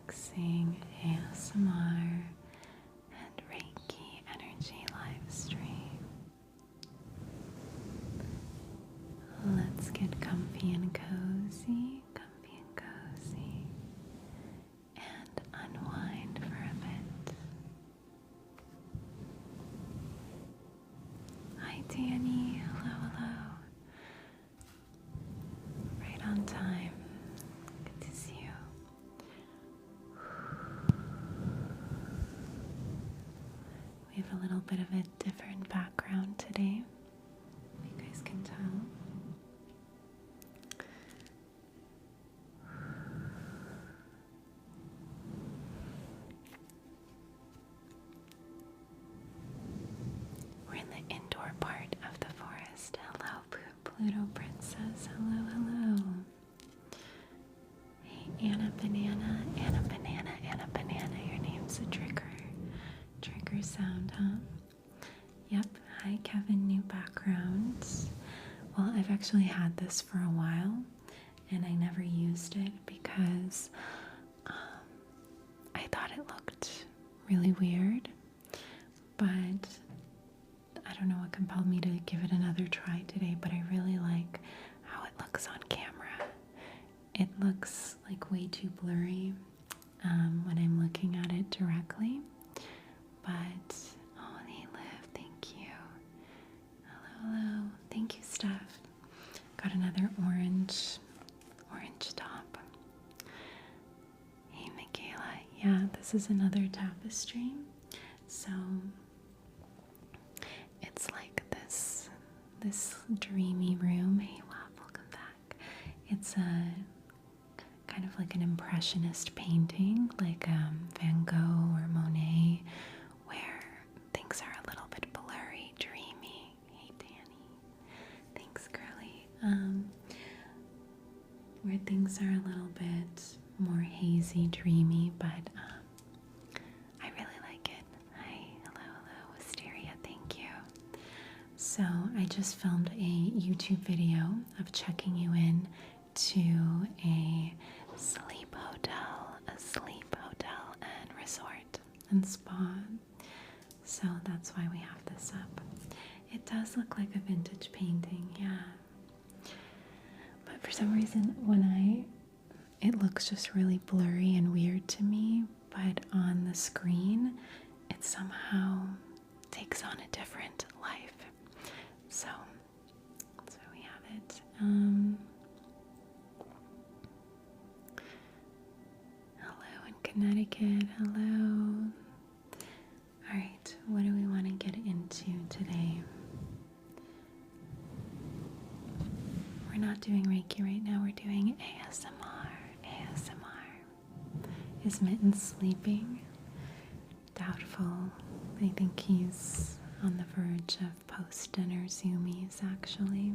relaxing ASMR and Reiki energy live stream. Let's get comfy and cozy, and unwind for a bit. Hi Danny, hello. Right on time. Good to see you. We have a little bit of a different background today. You guys can tell. We're in the indoor part of the forest. Hello, Pluto Princess. Hello. Hey, Anna Banana. Your name's a trigger sound, huh? Yep. Hi, Kevin. New backgrounds. Well, I've actually had this for a while, and I never used it because I thought it looked really weird, but I don't know what compelled me to give it another try today, but I really like how it looks on camera. It looks like way too blurry when I'm looking at it directly, but oh, hey Liv, thank you. Hello. Thank you, Steph. Got another orange top. Hey, Michaela. Yeah, this is another tapestry. So it's like this dreamy room. Hey, wow, welcome back. It's a kind of like an impressionist painting, like Van Gogh or Monet, where things are a little bit blurry, dreamy. Hey, Danny. Thanks, Curly. Where things are a little bit more hazy, dreamy, but I really like it. Hi, hello, Wisteria, thank you. So I just filmed a YouTube video of checking you in to a sleep hotel and resort and spa. So that's why we have this up. It does look like a vintage painting, yeah. But for some reason, it looks just really blurry and weird to me, but on the screen, it somehow takes on a different life. So that's why we have it. Hello in Connecticut, hello. Alright, what do we want to get into today? We're not doing Reiki right now, we're doing ASMR. Is Mitten sleeping? Doubtful. I think he's on the verge of post-dinner zoomies, actually.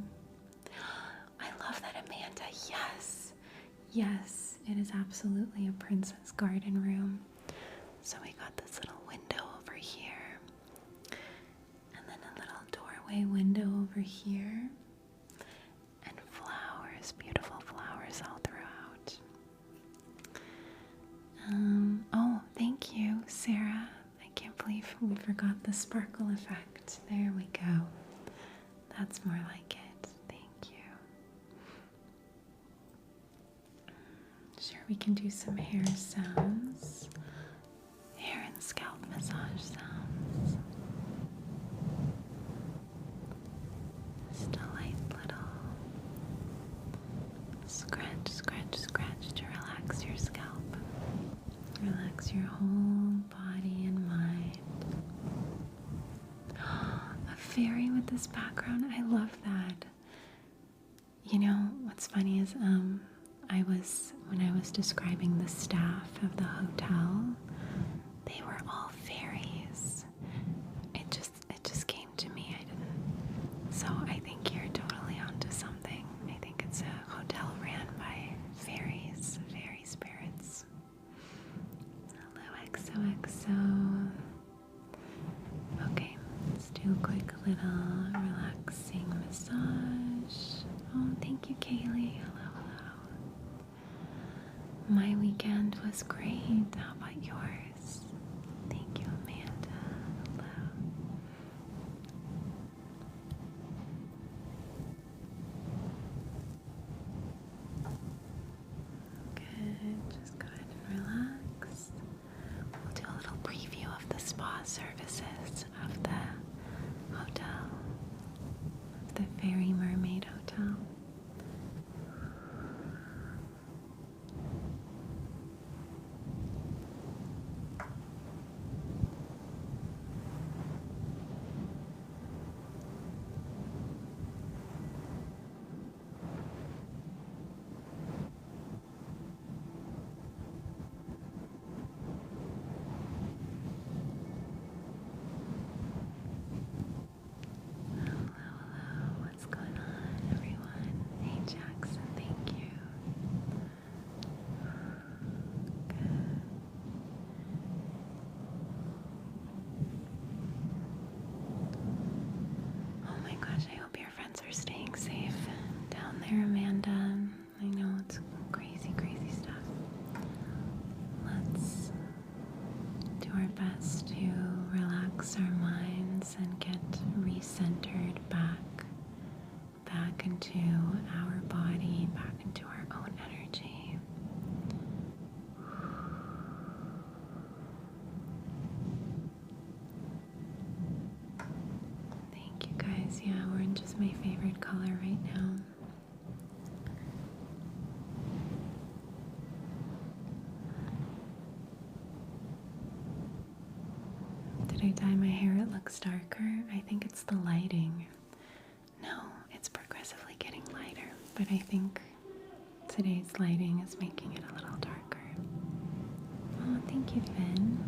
I love that, Amanda. Yes, it is absolutely a princess garden room. So we got this little window over here, and then a little doorway window over here, and flowers, beautiful flowers all throughout. Oh, thank you, Sarah. I can't believe we forgot the sparkle effect. There we go. That's more like it. Thank you. Sure, we can do some hair sounds. Hair and scalp massage sounds. Just a light little scratch to relax your scalp. Relax your whole body and mind. A fairy with this background, I love that. You know, what's funny is when I was describing the staff of the hotel, they were all fairies. It just came to me. So I think you're totally onto something. I think it's a hotel ran by fairies, fairy spirits. Hello, XOXO. Okay, let's do a quick little relaxing massage. Oh, thank you, Kaylee. Hello. My weekend was great. How about yours? Thank you, Amanda. Hello. Good. Just go ahead and relax. We'll do a little preview of the spa services of the hotel, of the Fairy Mermaid Hotel. Hello, what's going on, everyone? Hey, Jackson, thank you. Good. Oh my gosh, I hope your friends are staying safe down there, Amanda. I know it's crazy, crazy stuff. Let's do our best to relax our minds and get recentered back into our body, back into our own energy. Thank you guys. Yeah, orange is my favorite color right now. Did I dye my hair? It looks darker. I think it's the lighting. No, it's progressively getting lighter, but I think today's lighting is making it a little darker. Oh, thank you, Finn.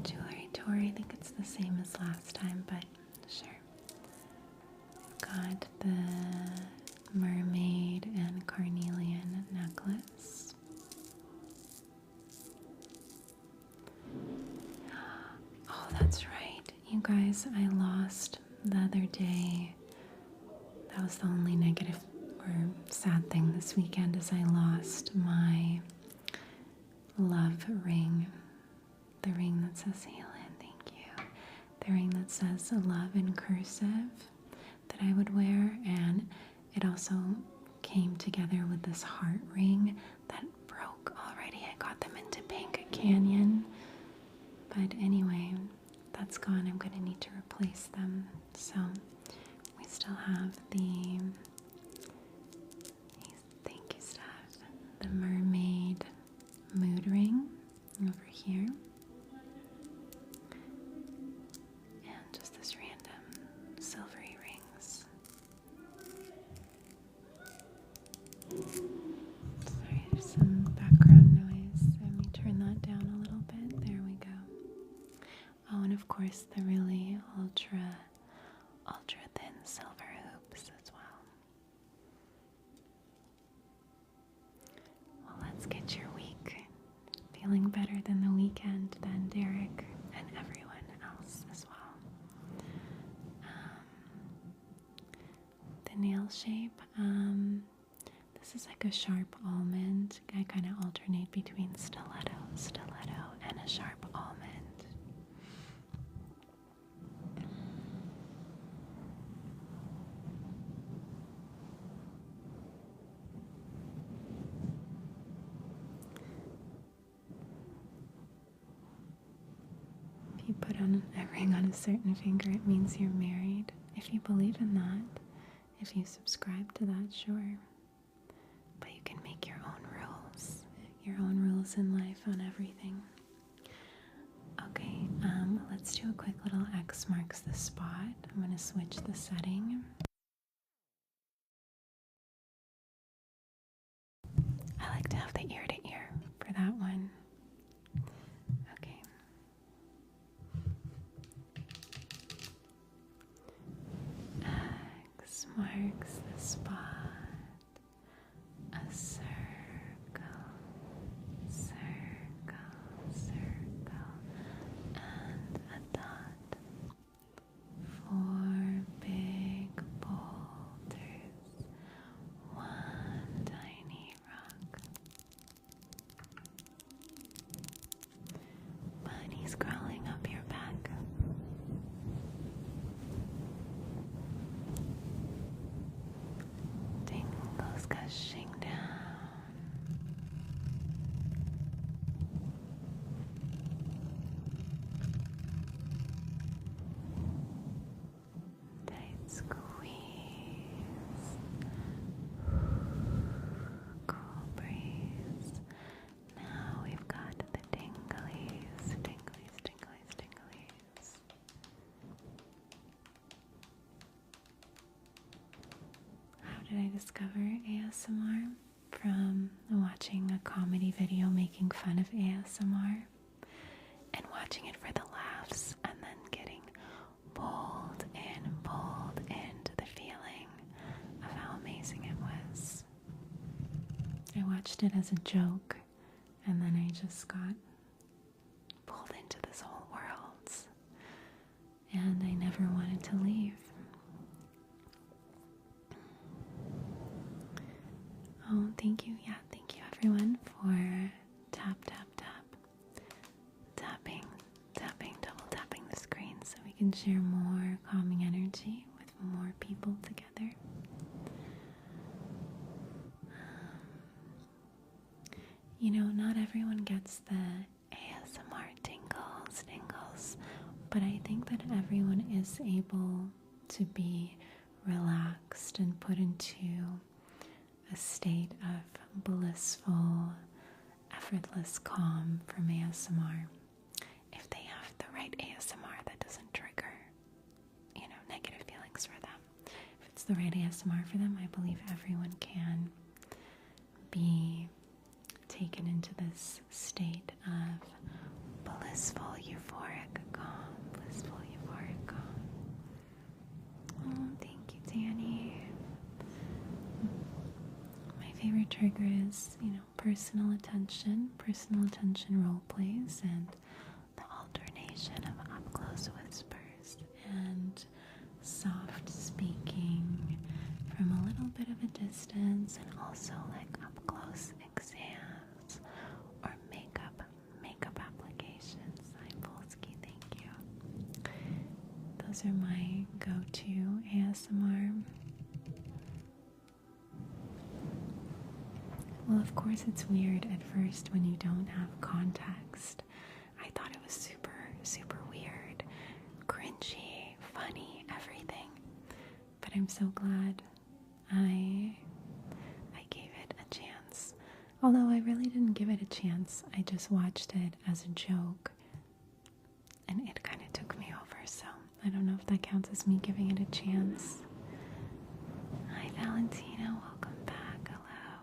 Jewelry tour, I think it's the same as last time, but sure. Got the mermaid and carnelian necklace. Oh, that's right. You guys, I lost the other day. That was the only negative or sad thing this weekend is I lost my love ring. The ring that says Helen, thank you. The ring that says love in cursive that I would wear, and it also came together with this heart ring that broke already. I got them into Pink Canyon. But anyway, that's gone. I'm going to need to replace them. So we still have the, thank you, Steph, the mermaid mood ring over here. And just this random silvery rings. Sorry, there's some background noise. Let me turn that down a little bit. There we go. Oh, and of course the really ultra thin silver hoops as well. Well, let's get your week feeling better than the weekend than Derek and everyone else as well. The nail shape, this is like a sharp almond. I kind of alternate between stiletto, and a sharp almond. If you put on a ring on a certain finger, it means you're married. If you believe in that, if you subscribe to that, sure. But you can make your own rules in life on everything. Okay, let's do a quick little X marks the spot. I'm going to switch the setting. I like to have the ear to ear for that one. Okay. X marks the spot. A circle, and a dot. 4 big discover ASMR from watching a comedy video making fun of ASMR and watching it for the laughs and then getting pulled into the feeling of how amazing it was. I watched it as a joke and then I just got pulled into this whole world and I never wanted to leave. Oh, thank you. Yeah, thank you everyone for double tapping the screen so we can share more calming energy with more people together. You know, not everyone gets the ASMR tingles, but I think that everyone is able to be relaxed and put into a state of blissful, effortless calm from ASMR if they have the right ASMR that doesn't trigger, negative feelings for them. If it's the right ASMR for them, I believe everyone can be taken into this state of blissful, euphoric calm. Oh, thank you, Danny. My favorite trigger is, personal attention role plays, and the alternation of up close whispers and soft speaking from a little bit of a distance, and also like up close exams or makeup applications. Hi Polsky, thank you. Those are my go-to ASMR. Well, of course it's weird at first when you don't have context. I thought it was super, super weird, cringy, funny, everything. But I'm so glad I gave it a chance. Although I really didn't give it a chance, I just watched it as a joke. And it kind of took me over, so I don't know if that counts as me giving it a chance. Hi Valentina, welcome back, hello.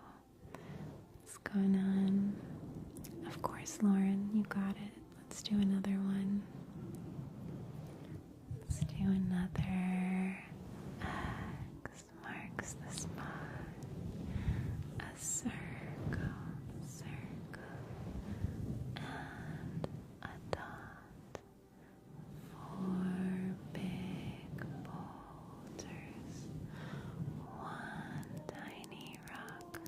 What's going on? Of course, Lauren, you got it. Let's do another one. Let's do another. X marks the spot. A circle, and a dot. 4 big boulders. 1 tiny rock.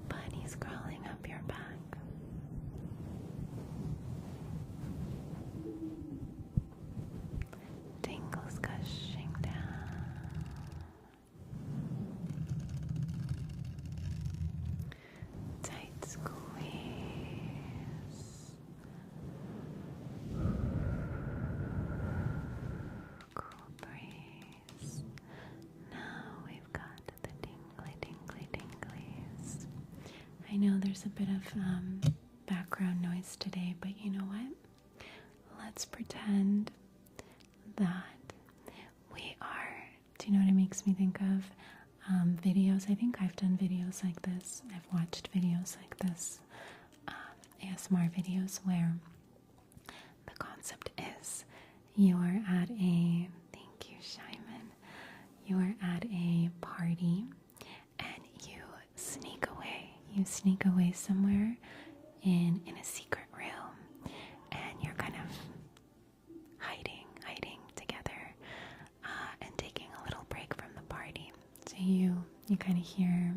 Bunnies crawling up your back. Tingles gushing down. Tight squeeze. Cool breeze. Now we've got the tinglies. I know there's a bit of background noise today, but you know what? Let's pretend that we are. Do you know what it makes me think of? Videos. I think I've done videos like this. I've watched videos like this, ASMR videos where the concept is you are at a, thank you, Shyman, you are at a party and you sneak away somewhere in a secret room, and you're kind of hiding together and taking a little break from the party. So you kind of hear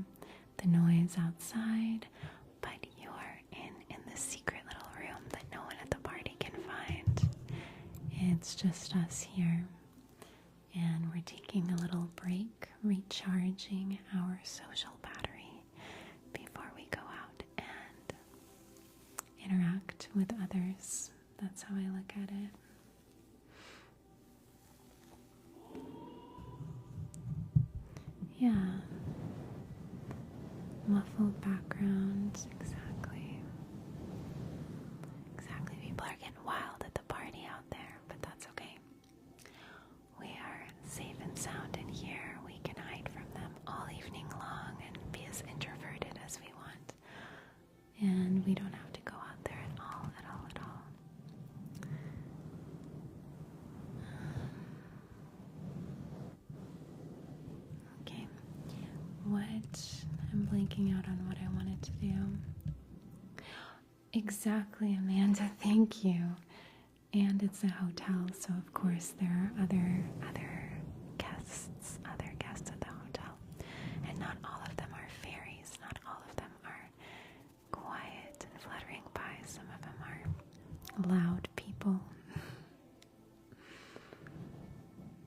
the noise outside, but you're in the secret little room that no one at the party can find. It's just us here, and we're taking a little break, recharging our social battery before we go out and interact with others. That's how I look at it. Yeah. Muffled background, exactly. People are getting wild at the party out there, but that's okay. We are safe I'm blanking out on what I wanted to do. Exactly, Amanda. Thank you. And it's a hotel, so of course there are other guests at the hotel. And not all of them are fairies. Not all of them are quiet and fluttering by. Some of them are loud people.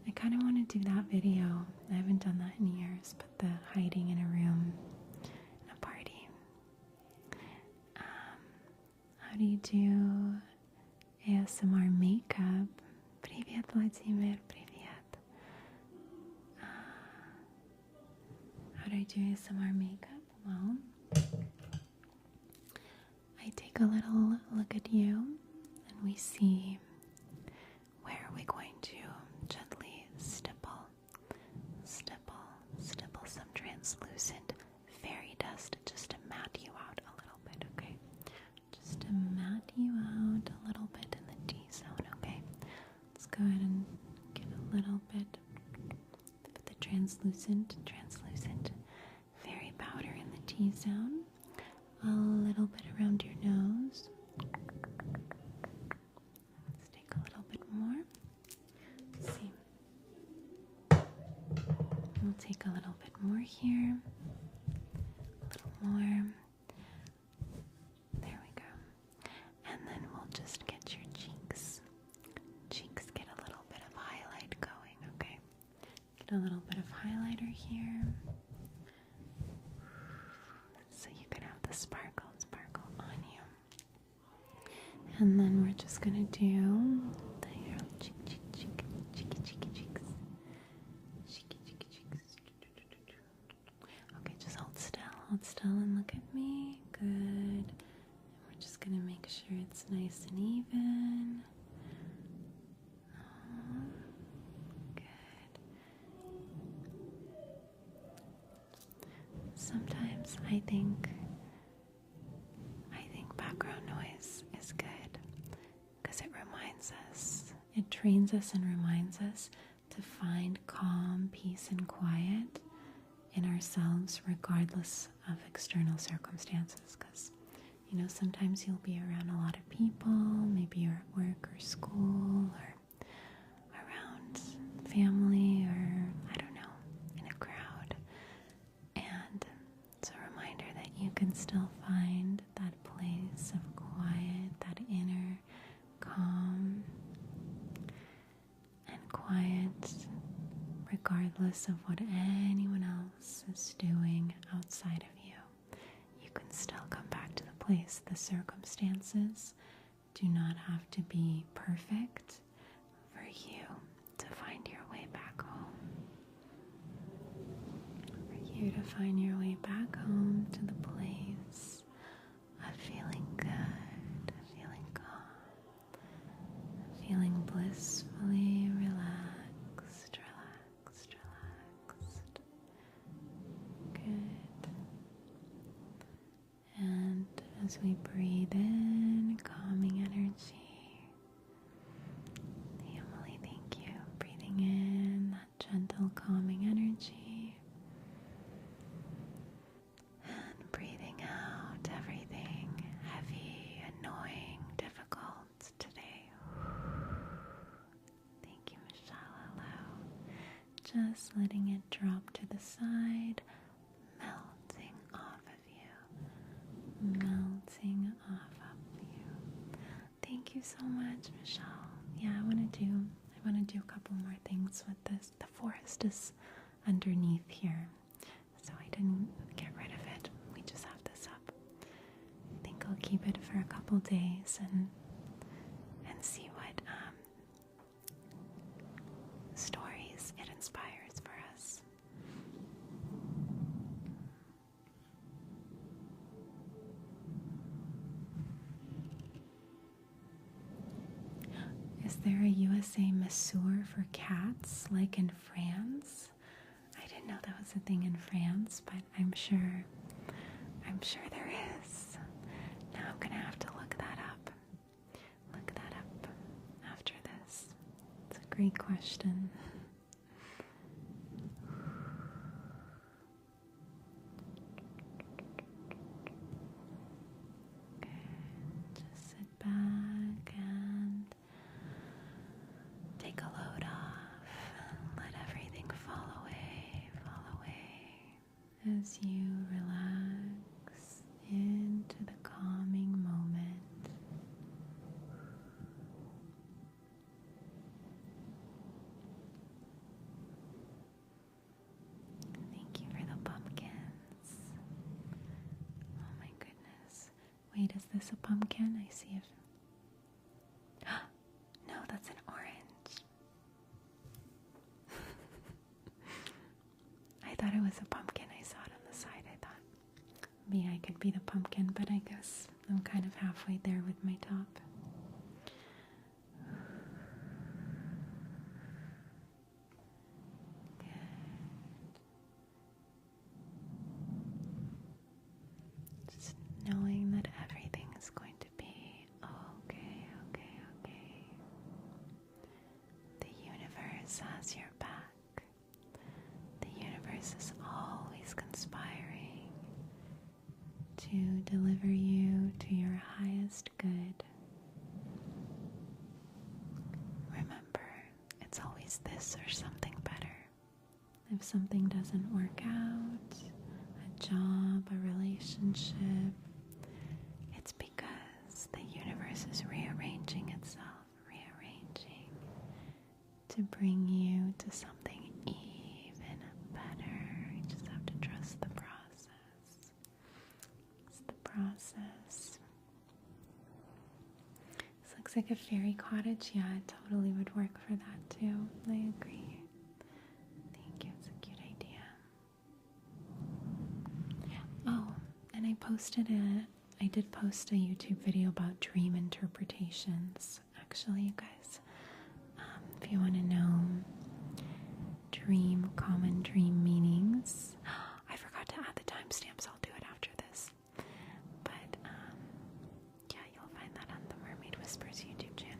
I kind of want to do that video. I haven't done that in years, but the hiding in a room in a party. How do you do ASMR makeup? Привет, Vladimir. Привет. How do I do ASMR makeup? Well, I take a little look at you and we see where we're going to gently stipple some translucent fairy dust just to mat you out a little bit, okay? Just to mat you out a little bit in the T-zone, okay? Let's go ahead and get a little bit of the translucent fairy powder in the T-zone. A little bit around your nose. Let's take a little bit more. Let's see. We'll take a little bit more here. A little more. There we go. And then we'll just get your cheeks. Cheeks get a little bit of highlight going, okay? Get a little bit of highlighter here. So you can have the sparkle on you. And then we're just gonna do the cheeky cheeks. Okay, just hold still and look at me. Good. And we're just gonna make sure it's nice and even. Good. Sometimes I think background noise is good because it trains us and reminds us to find calm, peace, and quiet in ourselves regardless of external circumstances. Because, you know, sometimes you'll be around a lot of people, maybe you're at work or school or around family or, I don't know, in a crowd. And it's a reminder that you can still find that place of quiet, that inner calm and quiet, regardless of what anyone else is doing outside of you. You can still come back to the place. The circumstances do not have to be perfect for you to find your way back home. For you to find your way back home to the place of feeling good, feeling calm, feeling blissfully relaxed. Good. And as we breathe in calming energy, Emily, thank you. Breathing in that gentle calming energy. And breathing out everything heavy, annoying, difficult today. Thank you, Michelle. Hello. Just letting it drop to the side, melting off of you. Melting off of you. Thank you so much, Michelle. Yeah, I want to do a couple more things with this. The forest is underneath here, so I didn't get rid of it. We just have this up. I think I'll keep it for a couple days and see what stories it inspires for us. Is there a USA masseur for cats like in France? I didn't know that was a thing in France, but I'm sure there is. Now I'm gonna have to look that up. After this. It's a great question. as you relax into the calming moment. Thank you for the pumpkins. Oh my goodness. Wait, is this a pumpkin? I see it. No, that's an orange. I thought it was a pumpkin. I saw it on the side. I thought maybe I could be the pumpkin, but I guess I'm kind of halfway there with my top. Just knowing that everything is going to be okay, okay, okay. The universe has your back. The universe is always conspiring to deliver you to your highest good. Remember, it's always this or something better. If something doesn't work out, a job, a relationship, it's because the universe is rearranging itself, rearranging to bring you to something even better. You just have to trust the process. It's the process. This looks like a fairy cottage. Yeah, it totally would work for that too. I agree. Thank you. It's a cute idea. Oh, and I did post a YouTube video about dream interpretations. Actually, you guys, if you want to know common dream meanings, I forgot to add the timestamps. I'll do it after this. But yeah, you'll find that on the Mermaid Whispers YouTube channel.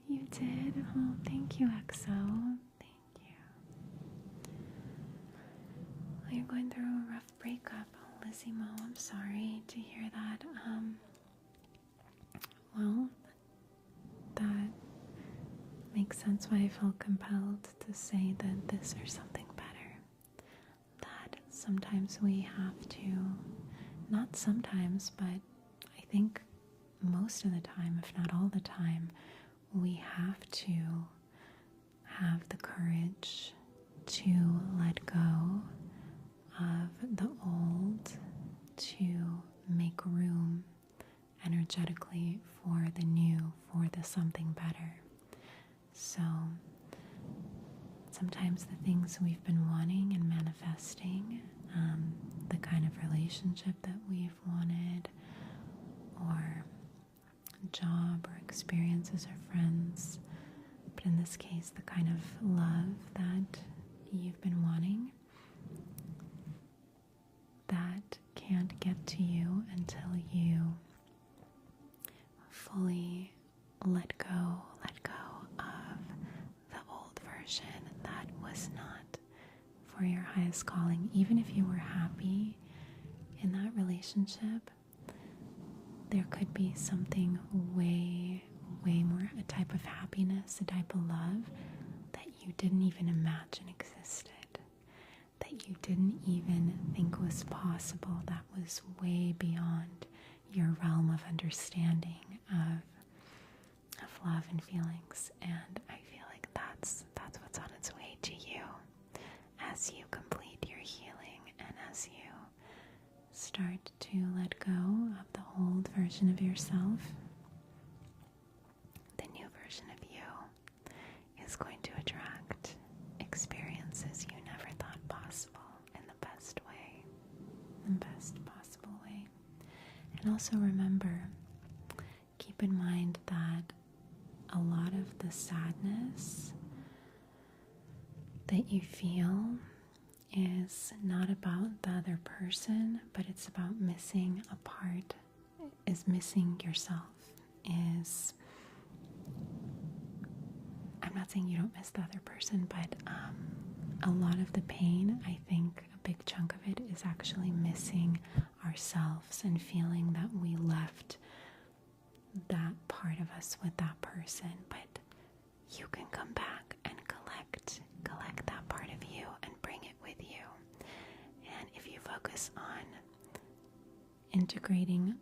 You did? Oh, thank you, EXO. Thank you. Well, you're going through a rough breakup. Oh, Lizzie Mo, I'm sorry to hear that. Well, that makes sense why I felt compelled to say that this or something better. That sometimes we have to, not sometimes, but I think most of the time, if not all the time, we have to have the courage to let go of the old, to make room energetically for the new, for the something better. So sometimes the things we've been wanting and manifesting, the kind of relationship that we've wanted, or job or experiences or friends, but in this case the kind of love that you've been wanting, that can't get to you until you fully let go of the old version that was not for your highest calling. Even if you were happy in that relationship, there could be something way more, a type of happiness, a type of love that you didn't even imagine existed, that you didn't even think was possible, that was way beyond your realm of understanding of love and feelings. And I feel like that's what's on its way to you as you complete your healing and as you start to let go of the old version of yourself. The new version of you is going to attract experiences you never thought possible in the best way, the best possible way. And also remember, keep in mind that a lot of the sadness that you feel is not about the other person, but it's about missing a part, is missing yourself, is, I'm not saying you don't miss the other person, but a lot of the pain, I think a big chunk of it is actually missing ourselves and feeling that we left part of us with that person, but you can come back and collect that part of you and bring it with you. And if you focus on integrating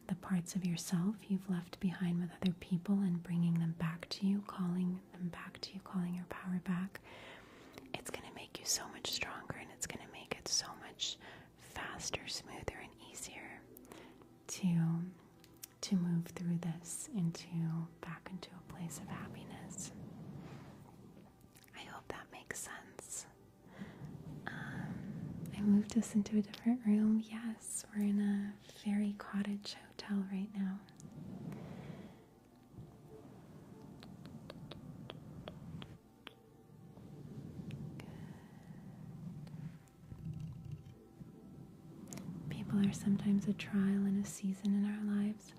the parts of yourself you've left behind with other people and bringing them back to you, calling them back to you, calling your power back, it's going to make you so much stronger, and it's going to make it so much faster, smoother, and easier to move through this back into a place of happiness. I hope that makes sense. I moved us into a different room. Yes, we're in a fairy cottage hotel right now. People are sometimes a trial and a season in our lives.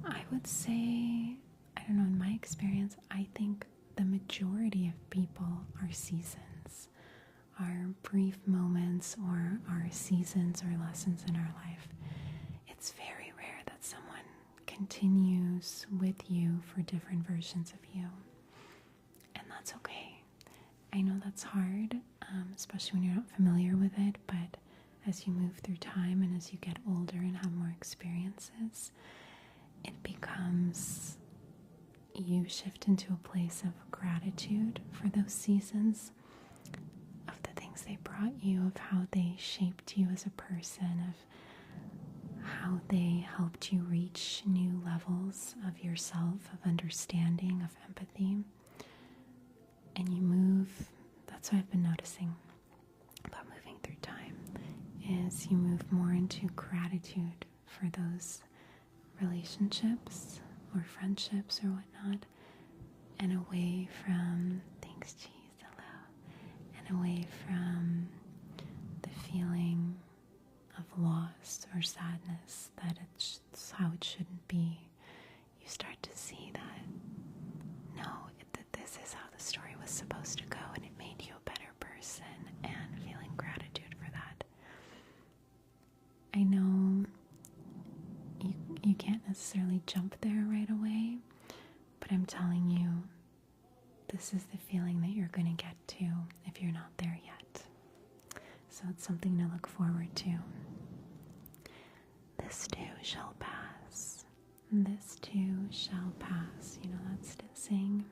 I would say, I don't know, in my experience, I think the majority of people are seasons, are brief moments, or are seasons or lessons in our life. It's very rare that someone continues with you for different versions of you. And that's okay. I know that's hard, especially when you're not familiar with it, but as you move through time and as you get older and have more experiences, it becomes, you shift into a place of gratitude for those seasons, of the things they brought you, of how they shaped you as a person, of how they helped you reach new levels of yourself, of understanding, of empathy. And you move, that's what I've been noticing about moving through time, is you move more into gratitude for those relationships or friendships or whatnot, and away from, thanks cheese, hello, and away from the feeling of loss or sadness that it's how it shouldn't be. You start to see that that this is how the story was supposed to go, and it made you a better person, and feeling gratitude for that. I know you can't necessarily jump there right away, but I'm telling you, this is the feeling that you're going to get to if you're not there yet. So it's something to look forward to. This too shall pass. This too shall pass. You know that saying?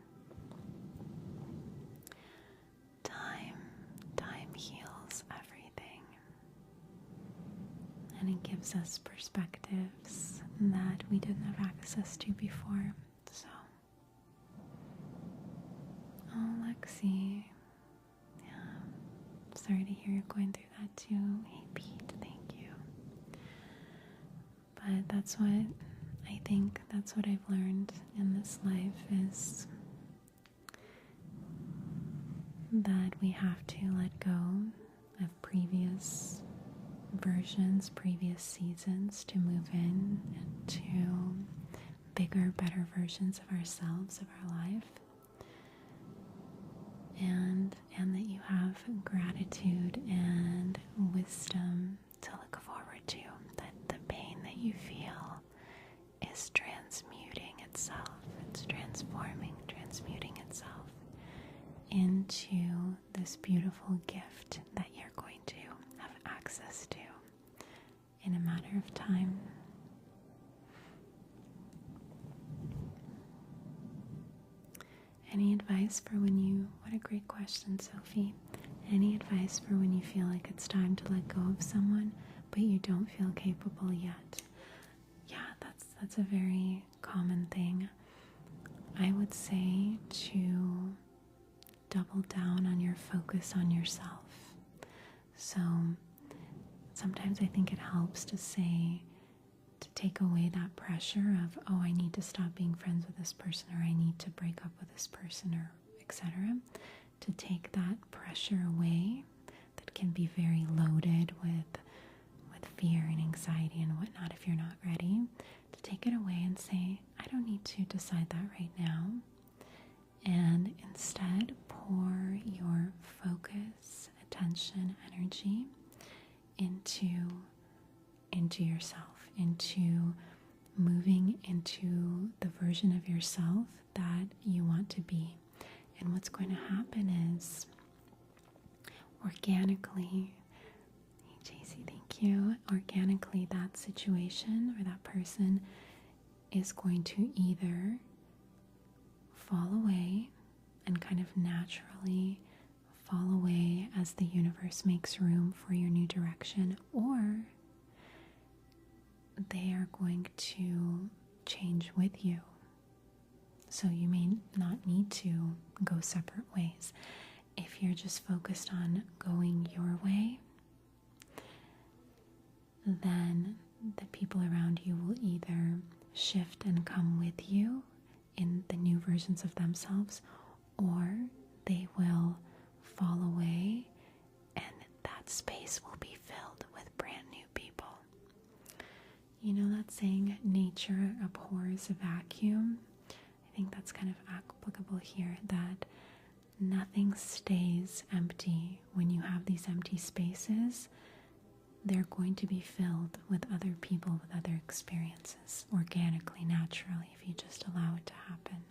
Time heals everything. And it gives us perspectives that we didn't have access to before. So, oh, Lexi. Yeah. Sorry to hear you're going through that too. Hey, Pete, thank you. But that's what I've learned in this life, is that we have to let go of previous versions, previous seasons, to move in to bigger, better versions of ourselves, of our life. And that you have gratitude and wisdom to look forward to, that the pain that you feel is transmuting itself. It's transmuting itself into this beautiful gift that you're going to have access to in a matter of time. Any advice for what a great question, Sophie. Any advice for when you feel like it's time to let go of someone, but you don't feel capable yet? Yeah, that's a very common thing. I would say to double down on your focus on yourself. So sometimes I think it helps to take away that pressure of, oh, I need to stop being friends with this person, or I need to break up with this person, or etc. To take that pressure away that can be very loaded with fear and anxiety and whatnot if you're not ready, to take it away and say, I don't need to decide that right now. And instead pour your focus, attention, energy into yourself, into moving into the version of yourself that you want to be. And what's going to happen is organically, hey JC, thank you, organically that situation or that person is going to either fall away and kind of naturally fall away as the universe makes room for your new direction, or they are going to change with you. So you may not need to go separate ways. If you're just focused on going your way, then the people around you will either shift and come with you in the new versions of themselves, or they will fall away and that space will be filled with brand new people. You know that saying, nature abhors a vacuum? I think that's kind of applicable here, that nothing stays empty. When you have these empty spaces, they're going to be filled with other people, with other experiences, organically, naturally, if you just allow it to happen.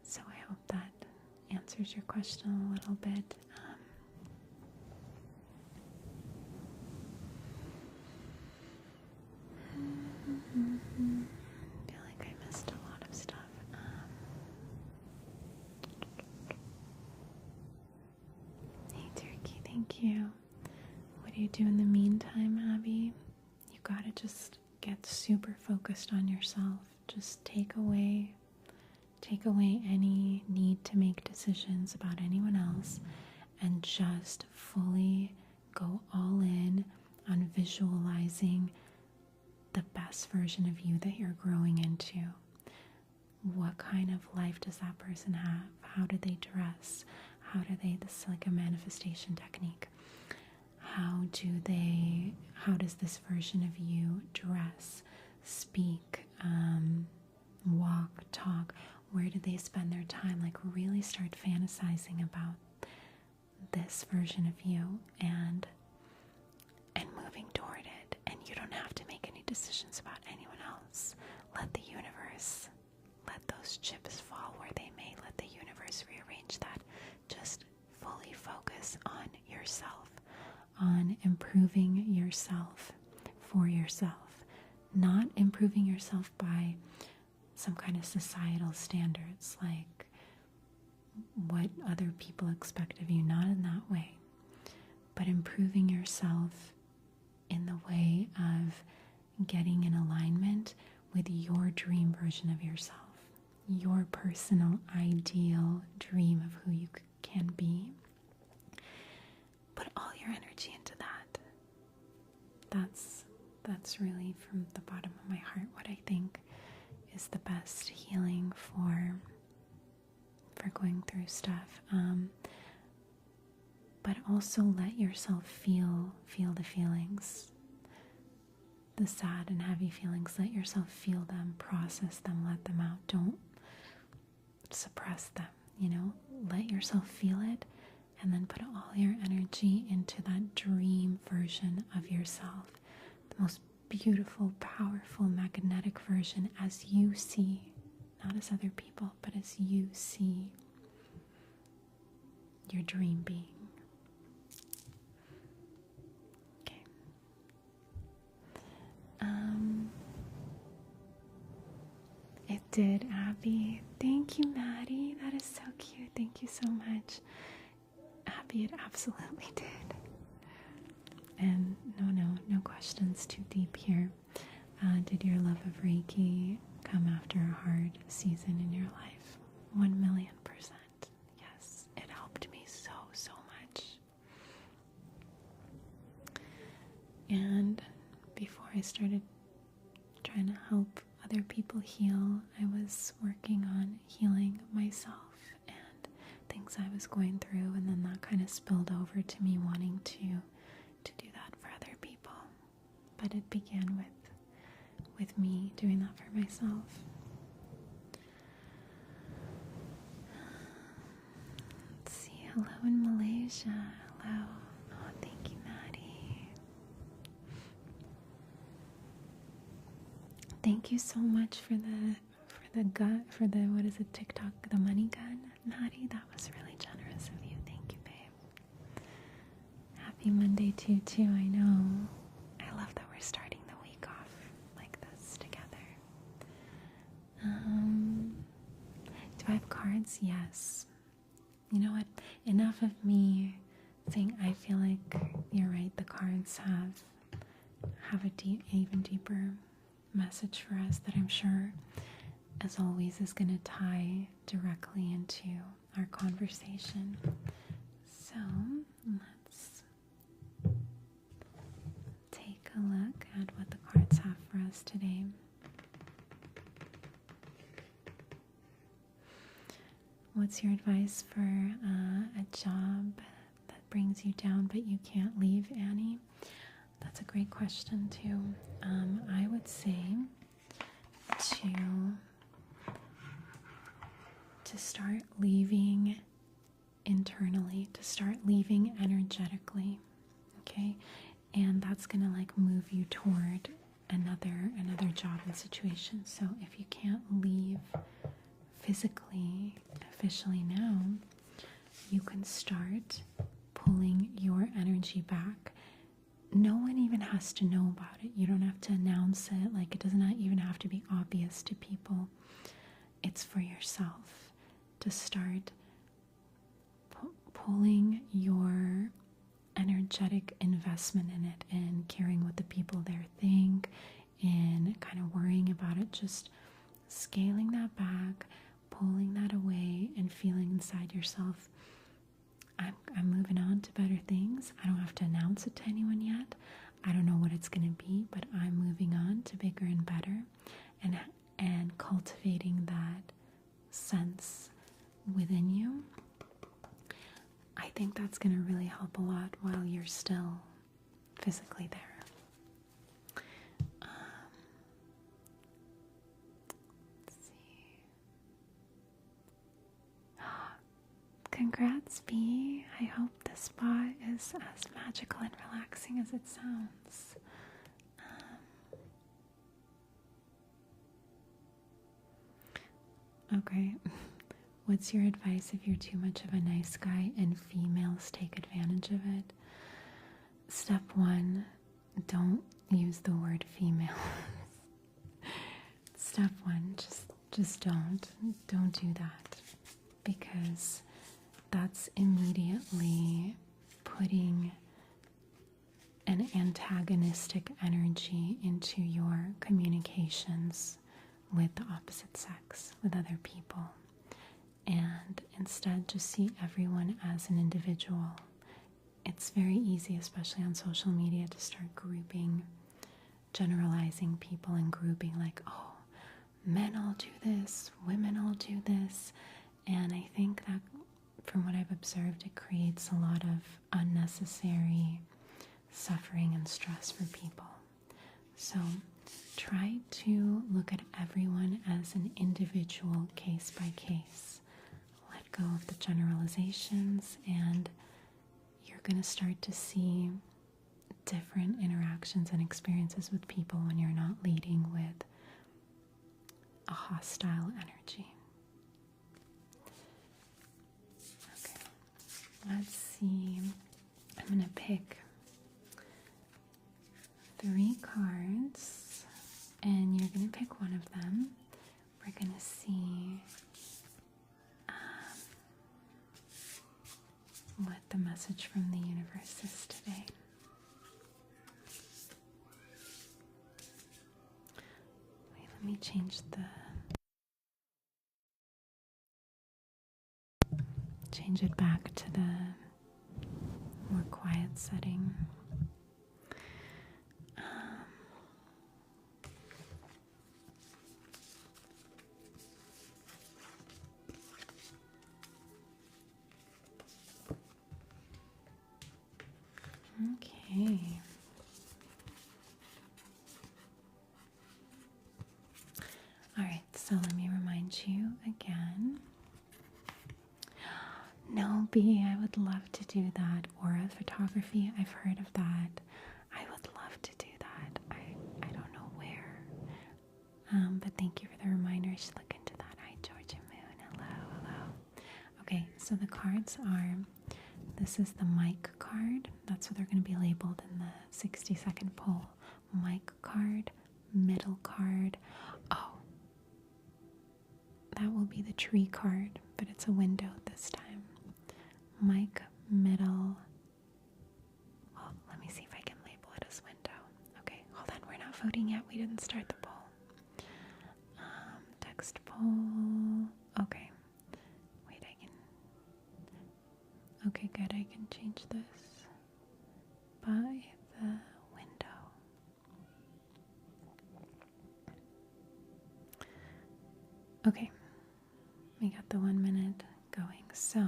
So I hope that answers your question a little bit. I feel like I missed a lot of stuff. Hey Turkey, thank you. What do you do in the meantime, Abby? You gotta just get super focused on yourself. Just take away any need to make decisions about anyone else, and just fully go all in on visualizing the best version of you that you're growing into. What kind of life does that person have? How do they dress? This is like a manifestation technique. How does this version of you dress, speak, walk, talk? Where do they spend their time? Like, really start fantasizing about this version of you and moving toward it. And you don't have to make any decisions about anyone else. Let the universe, let those chips fall where they may. Let the universe rearrange that. Just fully focus on yourself, on improving yourself for yourself, not improving yourself by some kind of societal standards, like what other people expect of you, not in that way, but improving yourself in the way of getting in alignment with your dream version of yourself, your personal ideal dream of who you can be. Put all your energy into that. That's really, from the bottom of my heart, what I think is the best healing for going through stuff. But also let yourself feel the feelings, the sad and heavy feelings. Let yourself feel them, process them, let them out. Don't suppress them, let yourself feel it, and then put all your energy into that dream version of yourself, the most beautiful, powerful, magnetic version as you see, not as other people, but as you see your dream being. Okay. It did, Abby. Thank you, Maddie. That is so cute. Thank you so much. Abby, it absolutely did. And no questions too deep here. Did your love of Reiki come after a hard season in your life? 1,000,000%. Yes, it helped me so much. And before I started trying to help other people heal, I was working on healing myself and things I was going through, and then that kind of spilled over to me wanting to do that for other people. But it began with me doing that for myself. Let's see. Hello in Malaysia. Hello. Oh, thank you, Maddie. thank you so much for the what is it, TikTok, the money gun, Nadi. That was really generous of you. Thank you, babe. Happy Monday to you too. I know. I love that we're starting the week off like this together. Do I have cards? Yes. You know what? Enough of me saying I feel like you're right. The cards have a even deeper message for us that I'm sure, as always, is going to tie directly into our conversation. So let's take a look at what the cards have for us today. What's your advice for a job that brings you down but you can't leave, Annie? That's a great question too. I would say to start leaving internally, to start leaving energetically, okay? And that's gonna like move you toward another job and situation. So if you can't leave physically, officially now, you can start pulling your energy back. No one even has to know about it. You don't have to announce it. Like, it doesn't even have to be obvious to people. It's for yourself to start pulling your energetic investment in it and caring what the people there think and kind of worrying about it. Just scaling that back, pulling that away, and feeling inside yourself, I'm moving on to better things. I don't have to announce it to anyone yet. I don't know what it's going to be, but I'm moving on to bigger and better, and cultivating that sense within you. I think that's going to really help a lot while you're still physically there. Congrats, B. I hope the spa is as magical and relaxing as it sounds. Okay. What's your advice if you're too much of a nice guy and females take advantage of it? Step 1, don't use the word female. Step 1, just don't do that, because that's immediately putting an antagonistic energy into your communications with the opposite sex, with other people. And instead, just see everyone as an individual. It's very easy, especially on social media, to start grouping, generalizing people and grouping like, oh, men all do this, women all do this. And I think that, from what I've observed, it creates a lot of unnecessary suffering and stress for people. So try to look at everyone as an individual, case by case. Let go of the generalizations, and you're going to start to see different interactions and experiences with people when you're not leading with a hostile energy. Okay, let's see. I'm going to pick 3 cards, and you're going to pick one of them. We're going to see what the message from the universe is today. Wait, let me change it back to the more quiet setting. Okay. Alright, so let me remind you again. No, B, I would love to do that. Aura photography, I've heard of that. I would love to do that. I don't know where. But thank you for the reminder. I should look into that. Hi, Georgia Moon. Hello, hello. Okay, so the cards are, this is the mic card. That's what they're going to be labeled in the 60-second poll. Mic card, middle card. Oh, that will be the tree card, but it's a window this time. Mic, middle. Well, let me see if I can label it as window. Okay, hold on. We're not voting yet. We didn't start the poll. Text poll. Okay. Wait, I can. Okay, good. I can change this by the window. Okay. We got the 1 minute going. So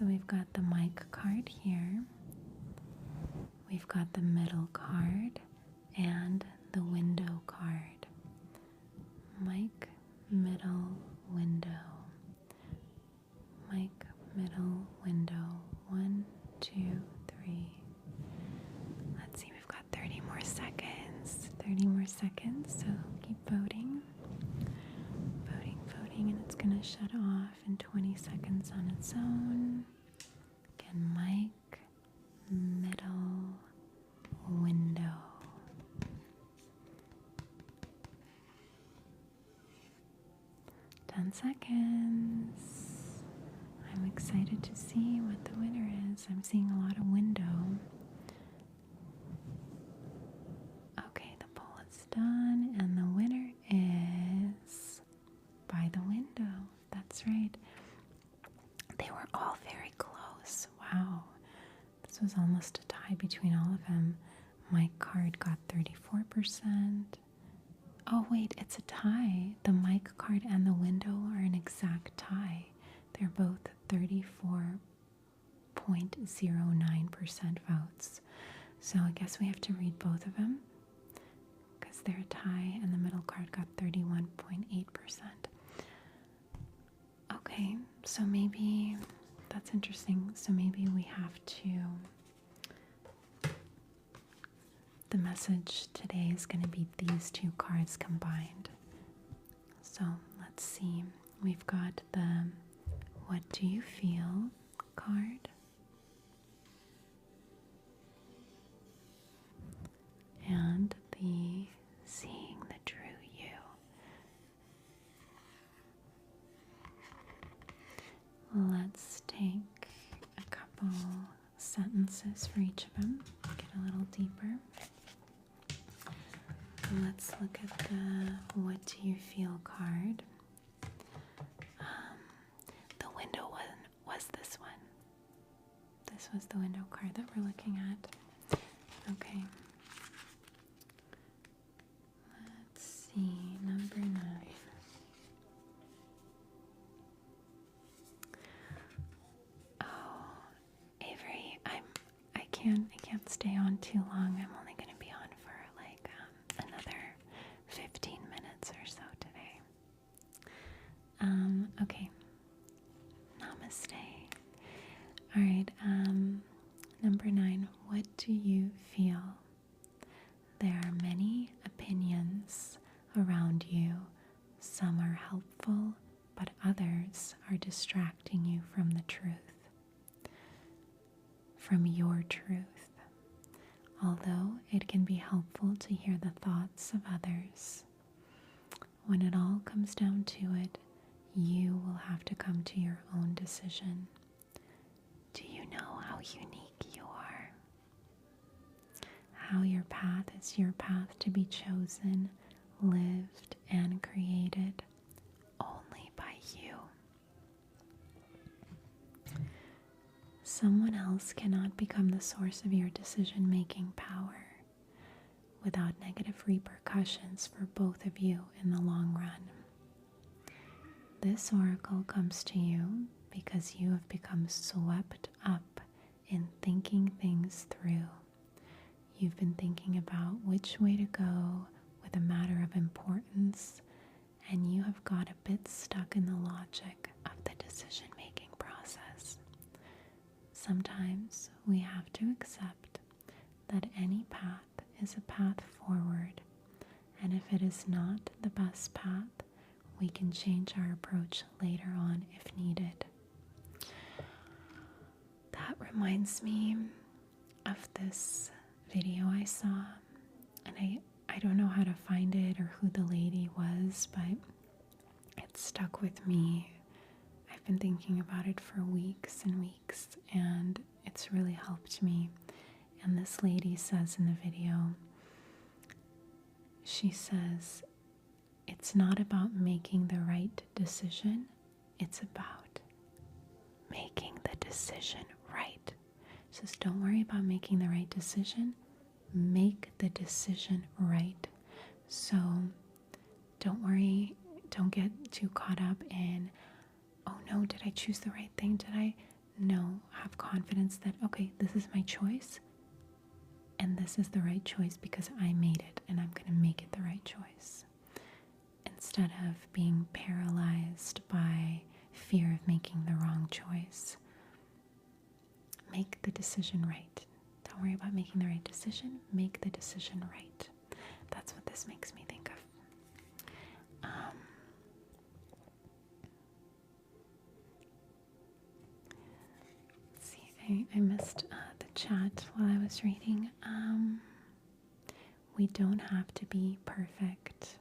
we've got the mic card here. We've got the middle card and the window card. Mic, middle, window. Mic, middle, window. 1, 2, 3. Let's see, we've got 30 more seconds. 30 more seconds, so keep voting. Voting, and it's gonna shut off in 20 seconds on its own. Again, mic, middle, window. Ten seconds. I'm excited to see what the winner is. I'm seeing a lot of window. Okay, the poll is done, and the winner is by the window. That's right. They were all very close. Wow. This was almost a tie between all of them. My card got 34%. Oh wait, it's a tie. The mic card and the window are an exact tie. They're both 34.09% votes. So I guess we have to read both of them because they're a tie, and the middle card got 31.8%. Okay, so maybe that's interesting. So maybe we have to. The message today is going to be these two cards combined. So let's see. We've got the What Do You Feel card. And the Seeing the True You. Let's take a couple sentences for each of them, get a little deeper. Let's look at the What Do You Feel card. The window one was this one. This was the window card that we're looking at. Okay. Let's see, number 9. Oh, Avery, I can't stay on too long. I'm only going to be on for like another 15 minutes or so today. Okay. Namaste. All right. Number 9. What do you feel? There are many opinions around you. Some are helpful, but others are distracting you from the truth. From your truth. Although it can be helpful to hear the thoughts of others, when it all comes down to it, you will have to come to your own decision. Do you know how unique you are? How your path is your path to be chosen, lived, and created only by you. Someone else cannot become the source of your decision-making power without negative repercussions for both of you in the long run. This oracle comes to you because you have become swept up in thinking things through. You've been thinking about which way to go with a matter of importance, and you have got a bit stuck in the logic of the decision-making process. Sometimes we have to accept that any path is a path forward, and if it is not the best path, we can change our approach later on if needed. That reminds me of this video I saw, and I don't know how to find it or who the lady was, but it stuck with me. I've been thinking about it for weeks and weeks, and it's really helped me. And this lady says in the video, she says, it's not about making the right decision, it's about making the decision right. She says, don't worry about making the right decision, make the decision right. So don't worry, don't get too caught up in, oh no, did I choose the right thing? No, have confidence that, okay, this is my choice, and this is the right choice because I made it, and I'm going to make it the right choice. Instead of being paralyzed by fear of making the wrong choice, make the decision right. Don't worry about making the right decision, make the decision right. That's what this makes me think of. Let's see, I missed the chat while I was reading. We don't have to be perfect.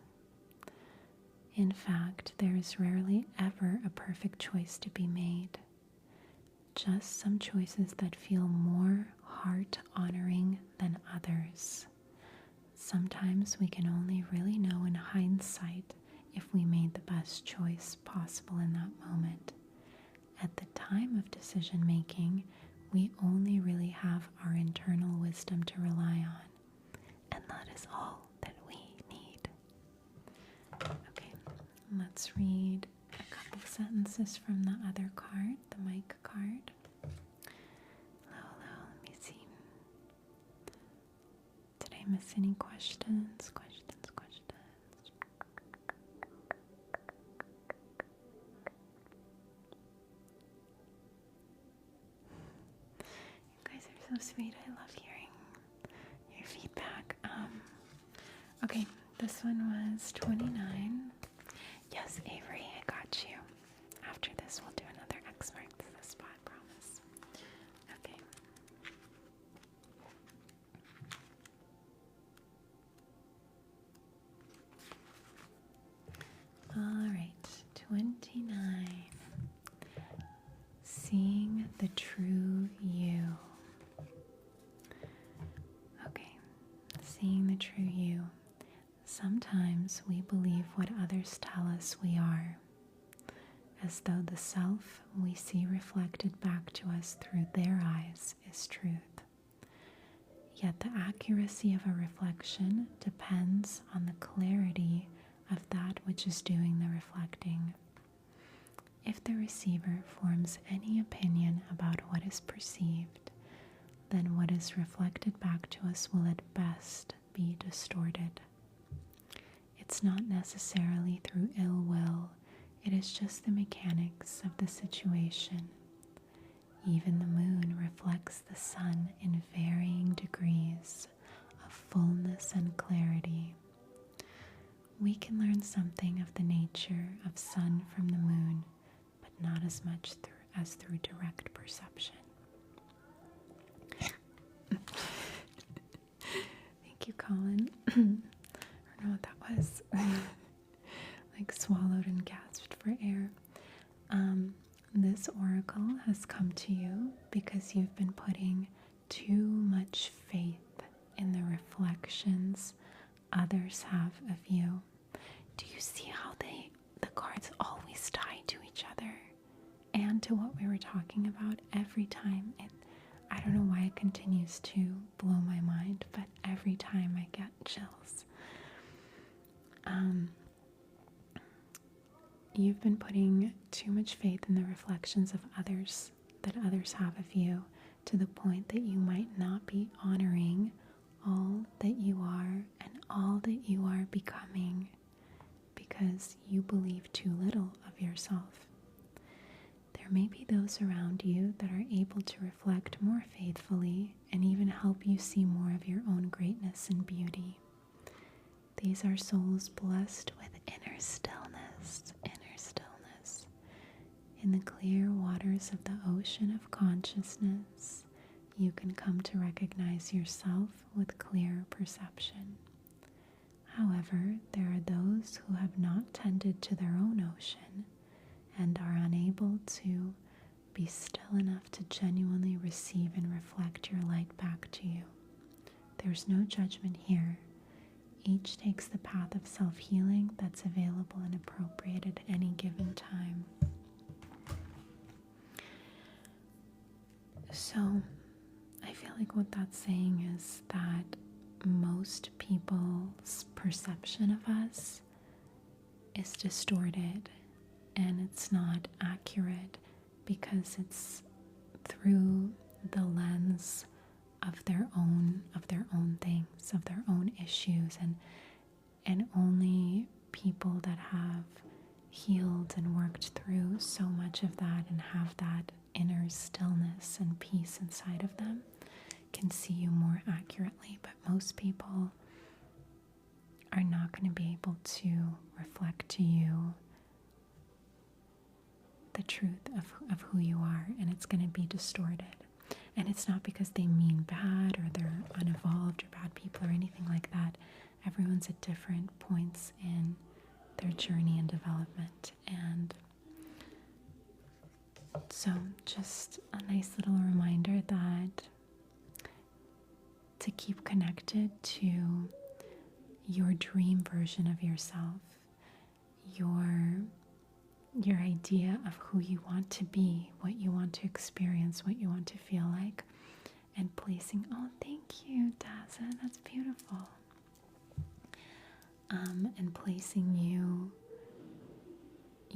In fact, there is rarely ever a perfect choice to be made. Just some choices that feel more heart-honoring than others. Sometimes we can only really know in hindsight if we made the best choice possible in that moment. At the time of decision making, we only really have our internal wisdom to rely on, and that is all that we need. Okay, let's read a couple sentences from the other card, the mic card. Hello, let me see. Did I miss any questions? You guys are so sweet. I love hearing your feedback. Okay, this one was 29. Yes, Avery, I got you. After this, we'll do another X marks the spot, promise. Okay. Alright, 29. Seeing the true you. Okay, seeing the true you. Sometimes we believe what others tell us we are, as though the self we see reflected back to us through their eyes is truth. Yet the accuracy of a reflection depends on the clarity of that which is doing the reflecting. If the receiver forms any opinion about what is perceived, then what is reflected back to us will at best be distorted. It's not necessarily through ill will, it is just the mechanics of the situation. Even the moon reflects the sun in varying degrees of fullness and clarity. We can learn something of the nature of sun from the moon, but not as much as through direct perception. Thank you, Colin. I don't know what that was. Like swallowed and gasped for air. This oracle has come to you because you've been putting too much faith in the reflections others have of you. Do you see how the cards always tie to each other and to what we were talking about every time? I don't know why it continues to blow my mind, but every time I get chills. You've been putting too much faith in the reflections of others that others have of you, to the point that you might not be honoring all that you are and all that you are becoming because you believe too little of yourself. There there may be those around you that are able to reflect more faithfully and even help you see more of your own greatness and beauty. These are souls blessed with inner stillness, In the clear waters of the ocean of consciousness, you can come to recognize yourself with clear perception. However, there are those who have not tended to their own ocean and are unable to be still enough to genuinely receive and reflect your light back to you. There's no judgment here. Each takes the path of self-healing that's available and appropriate at any given time. So, I feel like what that's saying is that most people's perception of us is distorted and it's not accurate because it's through the lens of their own things, of their own issues, and only people that have healed and worked through so much of that and have that inner stillness and peace inside of them can see you more accurately. But most people are not going to be able to reflect to you the truth of who you are, and it's going to be distorted. And it's not because they mean bad or they're unevolved or bad people or anything like that. Everyone's at different points in their journey and development. And so just a nice little reminder that to keep connected to your dream version of yourself, your idea of who you want to be, what you want to experience, what you want to feel like, and placing, oh, thank you, Daza, that's beautiful. And placing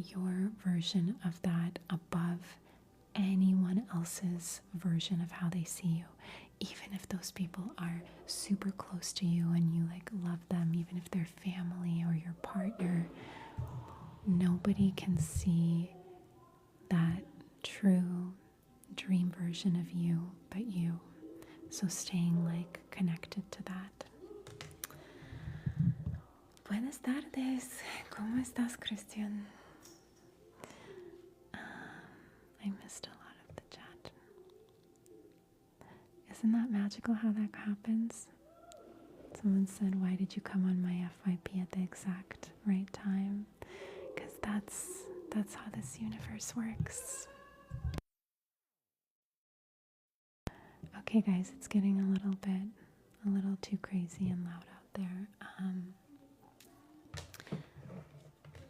your version of that above anyone else's version of how they see you. Even if those people are super close to you and you like love them, even if they're family or your partner, nobody can see that true dream version of you but you. So staying like connected to that. Buenas tardes. ¿Cómo estás, Christian? I missed a lot of the chat. Isn't that magical how that happens? Someone said, why did you come on my FYP at the exact right time? Because that's how this universe works. Okay guys, it's getting a little too crazy and loud out there.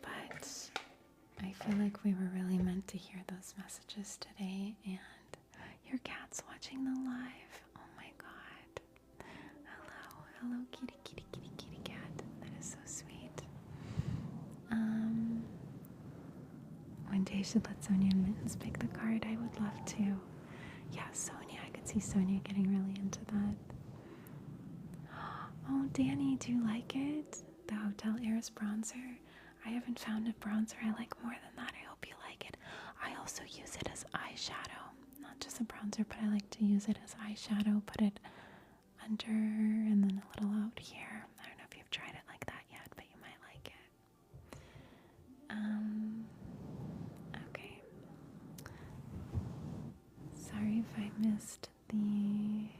But I feel like we were really meant to hear those messages today, and your cat's watching the live. Oh my god. Hello, kitty cat. That is so sweet. One day I should let Sonia and Mittens pick the card. I would love to. Yeah, Sonia. I could see Sonia getting really into that. Oh, Danny, do you like it? The Hotel Heiress bronzer. I haven't found a bronzer I like more than that. I hope you like it. I also use it as eyeshadow. Not just a bronzer, but I like to use it as eyeshadow. Put it under and then a little out here. I don't know if you've tried it like that yet, but you might like it. Okay. Sorry if I missed any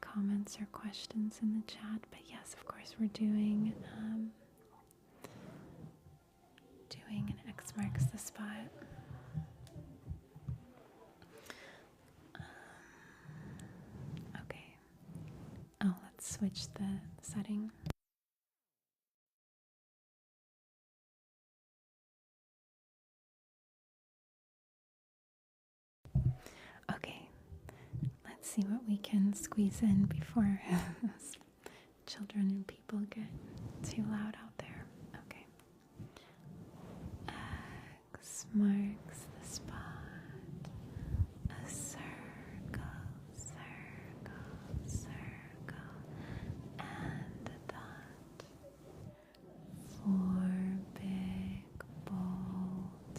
comments or questions in the chat, but yes, of course, we're doing an X marks the spot. Okay. Oh, let's switch the setting. Okay, let's see what we can squeeze in before children and people get too loud out there. Okay. X marks the spot. A circle, and a dot. 4 big bold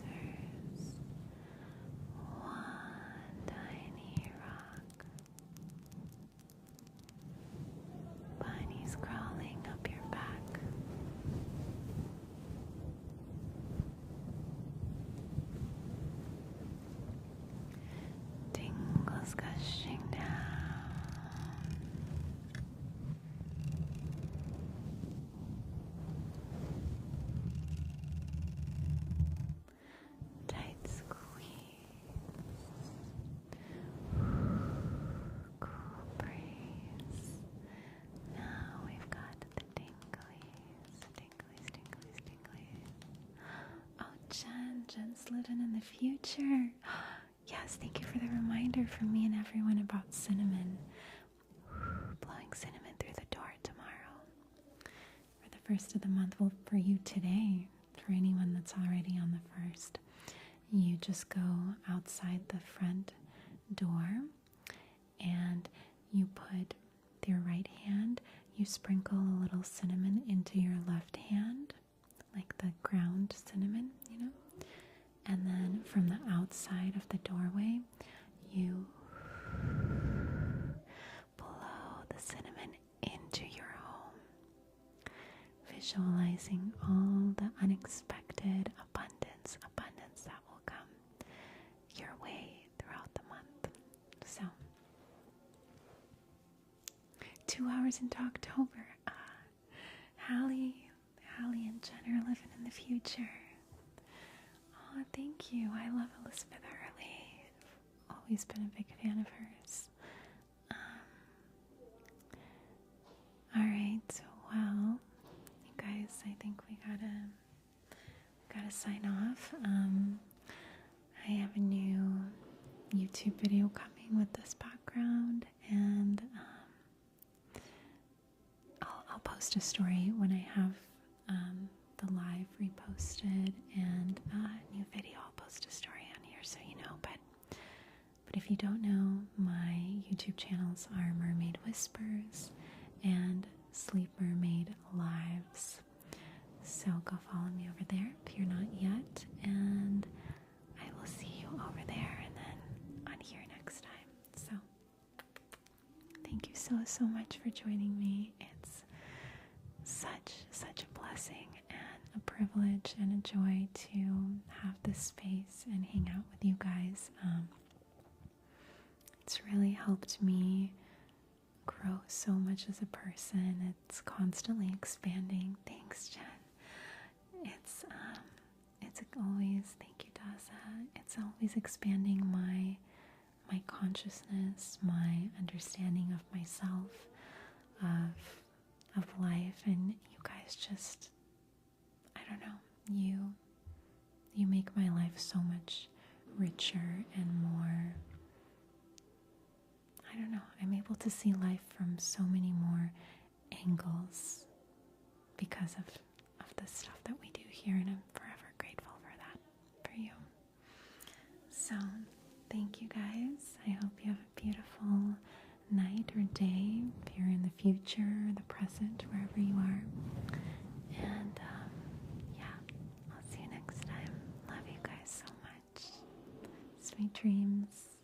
Jen's living in the future. Yes, thank you for the reminder for me and everyone about cinnamon. Blowing cinnamon through the door tomorrow. For the first of the month, well, for you today, for anyone that's already on the first, you just go outside the front door and you put your right hand, you sprinkle a little cinnamon into your left hand, like the ground cinnamon, you know? And then from the outside of the doorway, you blow the cinnamon into your home, visualizing all the unexpected abundance that will come your way throughout the month. So, 2 hours into October. Hallie and Jen are living in the future. Oh, thank you. I love Elizabeth Hurley. I've always been a big fan of hers. Alright, well, you guys, I think we gotta sign off. I have a new YouTube video coming with this background, and I'll post a story when I have the live reposted, and new video. I'll post a story on here so you know. But if you don't know, my YouTube channels are Mermaid Whispers and Sleep Mermaid Lives. So go follow me over there if you're not yet, and I will see you over there and then on here next time. So thank you so much for joining me. It's such a blessing and a privilege and a joy to have this space and hang out with you guys. It's really helped me grow so much as a person. It's constantly expanding. Thanks, Jen. It's always, thank you, Daza. It's always expanding my consciousness, my understanding of myself, of life, and you guys just, I don't know, you make my life so much richer and more, I don't know, I'm able to see life from so many more angles because of the stuff that we do here, and I'm forever grateful for that, for you. So, thank you guys. I hope you have a beautiful night or day if you're in the future, the present, wherever you are. And yeah, I'll see you next time. Love you guys so much. Sweet dreams.